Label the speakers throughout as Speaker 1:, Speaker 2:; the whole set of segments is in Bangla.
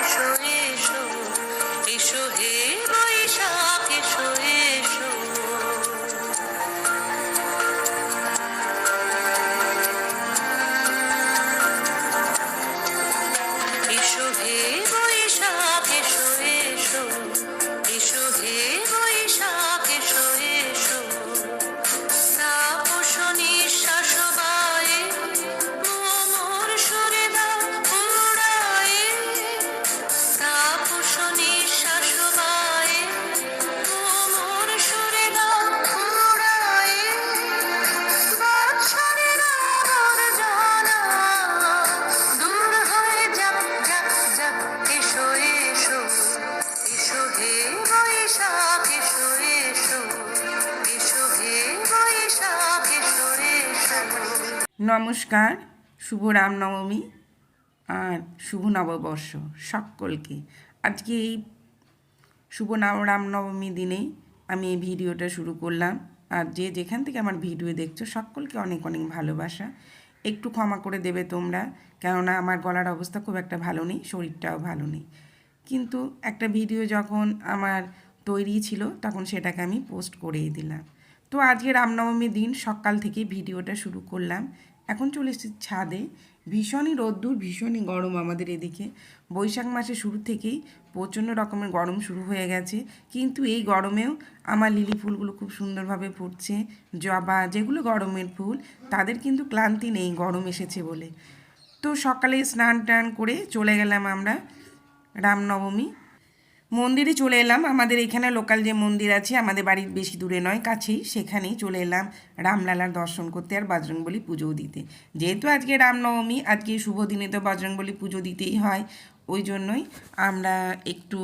Speaker 1: এসো এসো এসো হে বৈশাখ এসো এসো। এসো হে বৈশাখ এসো এসো এসো হে বৈশাখ এসো এসো। তাপস নিঃশ্বাস বায়ে মোর সুরে দাও উড়ায়ে। তাপস নিঃশ্বাস বায়ে মোর সুরে দাও উড়ায়ে। বৎসরের আবর্জনা দূর হয়ে যাক যাক যাক। এসো এসো এসো হে বৈশাখ এসো এসো এসো হে বৈশাখ এসো এসো।
Speaker 2: নমস্কার, শুভ রামনবমী আর শুভ নববর্ষ সকলকে। আজকে এই শুভ রামনবমী দিনেই আমি এই ভিডিওটা শুরু করলাম। আর যে যেখান থেকে আমার ভিডিও দেখছো সকলকে অনেক অনেক ভালোবাসা। একটু ক্ষমা করে দেবে তোমরা, কেননা আমার গলার অবস্থা খুব একটা ভালো নেই, শরীরটাও ভালো নেই। কিন্তু একটা ভিডিও যখন আমার তৈরি ছিল তখন সেটাকে আমি পোস্ট করেই দিলাম। তো আজকে রামনবমীর দিন সকাল থেকে ভিডিওটা শুরু করলাম। এখন চলে এসেছি ছাদে। ভীষণই রোদ্দুর, ভীষণই গরম আমাদের এদিকে। বৈশাখ মাসের শুরু থেকেই প্রচণ্ড রকমের গরম শুরু হয়ে গেছে, কিন্তু এই গরমেও আমার লিলি ফুলগুলো খুব সুন্দরভাবে ফুটছে। জবা, যেগুলো গরমের ফুল, তাদের কিন্তু ক্লান্তি নেই গরম এসেছে বলে। তো সকালে স্নান টান করে চলে গেলাম আমরা রামনবমী মন্দিরে চলে এলাম। আমাদের এখানে লোকাল যে মন্দির আছে, আমাদের বাড়ির বেশি দূরে নয়, কাছেই, সেখানেই চলে এলাম রামলালার দর্শন করতে আর বজরংবলী পুজোও দিতে। যেহেতু আজকে রামনবমী, আজকে শুভ দিনে তো বজরংবলী পুজো দিতেই হয়, ওই জন্যই আমরা একটু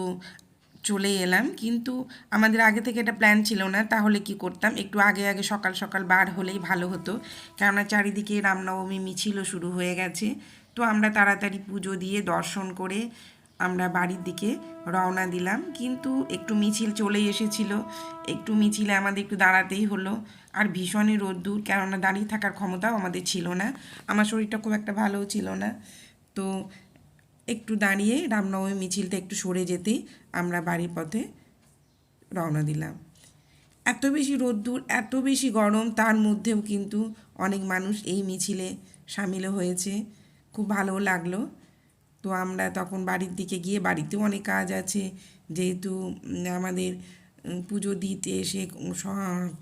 Speaker 2: চলে এলাম। কিন্তু আমাদের আগে থেকে এটা প্ল্যান ছিল না, তাহলে কি করতাম, একটু আগে আগে সকাল সকাল বার হলেই ভালো হতো, কেননা চারিদিকে রামনবমী মিছিলও শুরু হয়ে গেছে। তো আমরা তাড়াতাড়ি পুজো দিয়ে দর্শন করে আমরা বাড়ির দিকে রওনা দিলাম। কিন্তু একটু মিছিল চলেই এসেছিল, একটু মিছিলে আমাদের একটু দাঁড়াতেই হলো। আর ভীষণই রোদ্দুর, কেননা দাঁড়িয়ে থাকার ক্ষমতাও আমাদের ছিল না, আমার শরীরটা খুব একটা ভালোও ছিল না। তো একটু দাঁড়িয়ে রামনবমী মিছিলটা একটু সরে যেতেই আমরা বাড়ির পথে রওনা দিলাম। এত বেশি রোদ্দুর, এত বেশি গরম, তার মধ্যেও কিন্তু অনেক মানুষ এই মিছিলে সামিল হয়েছে, খুব ভালো লাগলো। তো আমরা তখন বাড়ির দিকে গিয়ে, বাড়িতেও অনেক কাজ আছে, যেহেতু আমাদের পুজো দিতে এসে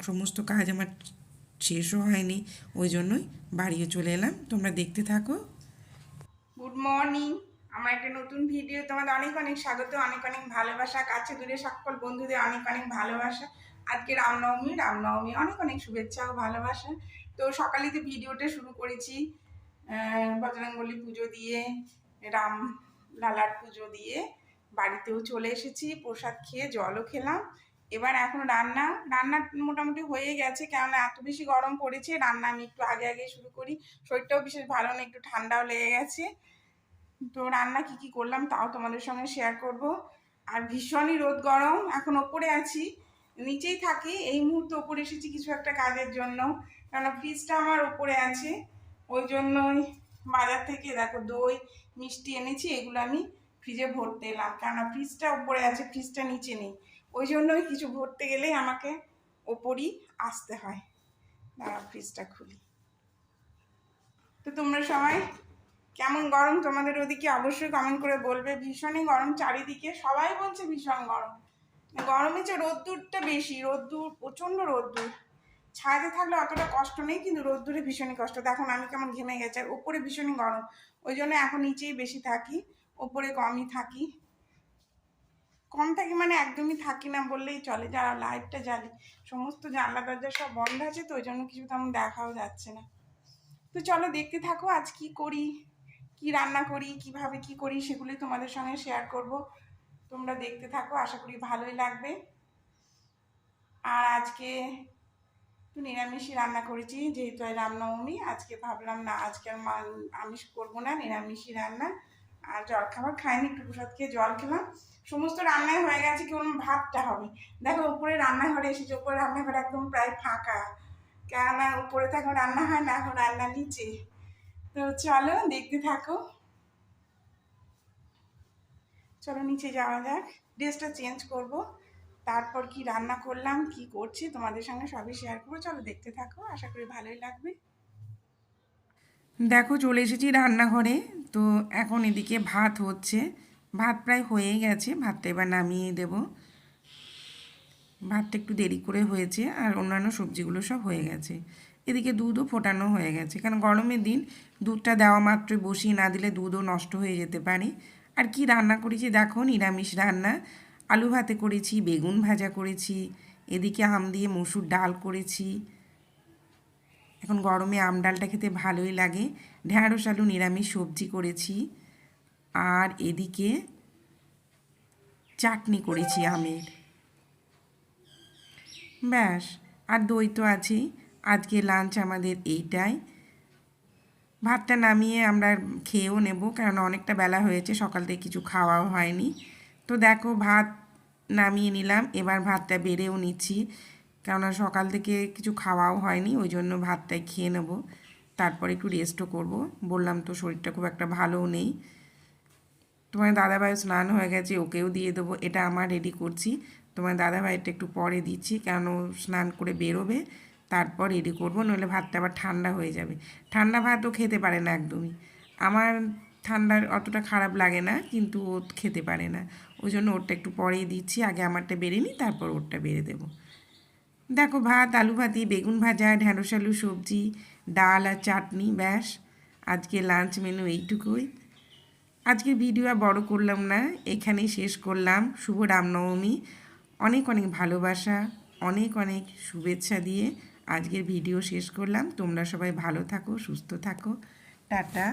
Speaker 2: সমস্ত কাজ আমার শেষও হয়নি, ওই জন্যই বাড়িও চলে এলাম। তোমরা দেখতে থাকো। গুড মর্নিং, আমার একটা নতুন ভিডিও, তোমাদের অনেক অনেক স্বাগত, অনেক অনেক ভালোবাসা, কাছে দূরে সকল বন্ধুদের অনেক অনেক ভালোবাসা। আজকে রামনবমী অনেক অনেক শুভেচ্ছা ও ভালোবাসা। তো সকালে তো ভিডিওটা শুরু করেছি বজরংবলী পুজো দিয়ে, রাম লালার পুজো দিয়ে বাড়িতেও চলে এসেছি, প্রসাদ খেয়ে জলও খেলাম। এবার এখন রান্না মোটামুটি হয়ে গেছে, কেননা এত বেশি গরম পড়েছে, রান্না আমি একটু আগে আগে শুরু করি, শরীরটাও বিশেষ ভালো না, একটু ঠান্ডাও লেগে গেছে। তো রান্না কি কি করলাম তাও তোমাদের সঙ্গে শেয়ার করব। আর ভীষণই রোদ গরম, এখন ওপরে আছি, নিচেই থাকি, এই মুহূর্তে ওপরে এসেছি কিছু একটা কাজের জন্য, কেননা ফ্রিজটা আমার ওপরে আছে, ওই জন্যই বাজার থেকে দেখো দই মিষ্টি এনেছি, এগুলো আমি ফ্রিজে ভরতে এলাম, কেননা ফ্রিজটা ওপরে আছে, ফ্রিজটা নিচে নেই, ওই জন্যই কিছু ভরতে গেলেই আমাকে ওপরই আসতে হয়। দাঁড়া, ফ্রিজটা খুলি। তো তোমরা সবাই কেমন গরম তোমাদের ওদিকে অবশ্যই কমেন্ট করে বলবে। ভীষণই গরম চারিদিকে, সবাই বলছে ভীষণ গরম, গরমের চেয়ে রোদ্দুরটা বেশি, রোদ্দুর প্রচণ্ড রোদ্দুর। ছাদে থাকলে অতটা কষ্ট নেই, কিন্তু রোদ্দুরে ভীষণই কষ্ট। দেখুন আমি কেমন ঘেমে গেছি, আর ওপরে ভীষণই গরম, ওই জন্য এখন নিচেই বেশি থাকি, ওপরে কমই থাকি। কম থাকি মানে একদমই থাকি না বললেই চলে, যারা লাইটটা জ্বালি, সমস্ত জানলা দরজা সব বন্ধ আছে, তো ওই জন্য কিছু তেমন দেখাও যাচ্ছে না। তো চলো দেখতে থাকো, আজ কি করি, কি রান্না করি, কিভাবে কি করি, সেগুলি তোমাদের সঙ্গে শেয়ার করব। তোমরা দেখতে থাকো, আশা করি ভালোই লাগবে। আর আজকে একটু নিরামিষই রান্না করেছি, যেহেতু রামনবমী, আজকে ভাবলাম না, আজকে আর আমিষ করবো না, নিরামিষই রান্না। আর জলখাবার খাইনি, একটু প্রসাদ খেয়ে জল খেলাম, সমস্ত রান্নায় হয়ে গেছে, কেবল ভাতটা হবে। দেখো উপরে রান্নাঘরে এসেছে, উপরে রান্নাঘর একদম প্রায় ফাঁকা, কেননা উপরে তো এখন রান্না হয় না, এখন রান্না নিচে। তো চলো দেখতে থাকো। চলো নিচে যাওয়া যাক, ড্রেসটা চেঞ্জ করব, তারপর কি রান্না করলাম কি করছি তোমাদের সঙ্গে সবই শেয়ার করবো। চলো দেখতে থাকো, আশা করি ভালোই লাগবে। দেখো চলে এসেছি রান্নাঘরে। তো এখন এদিকে ভাত হচ্ছে, ভাত প্রায় হয়ে গেছে, ভাতটা এবার নামিয়ে দেব। ভাতটা একটু দেরি করে হয়েছে আর অন্যান্য সবজিগুলো সব হয়ে গেছে। এদিকে দুধও ফোটানো হয়ে গেছে, কারণ গরমের দিন দুধটা দেওয়া মাত্রই বসিয়ে না দিলে দুধও নষ্ট হয়ে যেতে পারে। আর কি রান্না করেছি দেখো, নিরামিষ রান্না, আলু ভাতে করেছি, বেগুন ভাজা করেছি, এদিকে আম দিয়ে মসুর ডাল করেছি। এখন গরমে আম ডালটা খেতে ভালোই লাগে। ঢ্যাঁড়স আলু নিরামিষ সবজি করেছি, আর এদিকে চাটনি করেছি আমের। ব্যাস, আর দই তো আছেই। আজকে লাঞ্চ আমাদের এইটাই। ভাতটা নামিয়ে আমরা খেয়েও নেব, কারণ অনেকটা বেলা হয়েছে, সকাল থেকে কিছু খাওয়াও হয়নি। তো দেখো ভাত নামিয়ে নিলাম, এবার ভাতটা বেড়েও নিচ্ছি, কেননা সকাল থেকে কিছু খাওয়াও হয়নি, ওই জন্য ভাতটাই খেয়ে নেব, তারপর একটু রেস্টও করব। বললাম তো শরীরটা খুব একটা ভালোও নেই। তোমার দাদাভাই স্নান হয়ে গেছে, ওকেও দিয়ে দেবো, এটা আমার রেডি করছি। তোমার দাদাভাইটা একটু পরে দিচ্ছি, কেন স্নান করে বেরোবে, তারপর রেডি করবো, নইলে ভাতটা আবার ঠান্ডা হয়ে যাবে। ঠান্ডা ভাতও খেতে পারে না একদমই। আমার ঠান্ডার অতটা খারাপ লাগে না, কিন্তু ও খেতে পারে না, ওই জন্য ওরটা একটু পরেই দিচ্ছি। আগে আমারটা বেড়ে নিই, তারপর ওরটা বেড়ে দেবো। দেখো ভাত, আলু ভাতি, বেগুন ভাজা, ঢ্যাঁড়স আলু সবজি, ডাল আর চাটনি, ব্যাস আজকে লাঞ্চ মেনু এইটুকুই। আজকের ভিডিও আর বড় করলাম না, এখানেই শেষ করলাম। শুভ রামনবমী, অনেক অনেক ভালোবাসা, অনেক অনেক শুভেচ্ছা দিয়ে আজকের ভিডিও শেষ করলাম। তোমরা সবাই ভালো থাকো, সুস্থ থাকো, টাটা।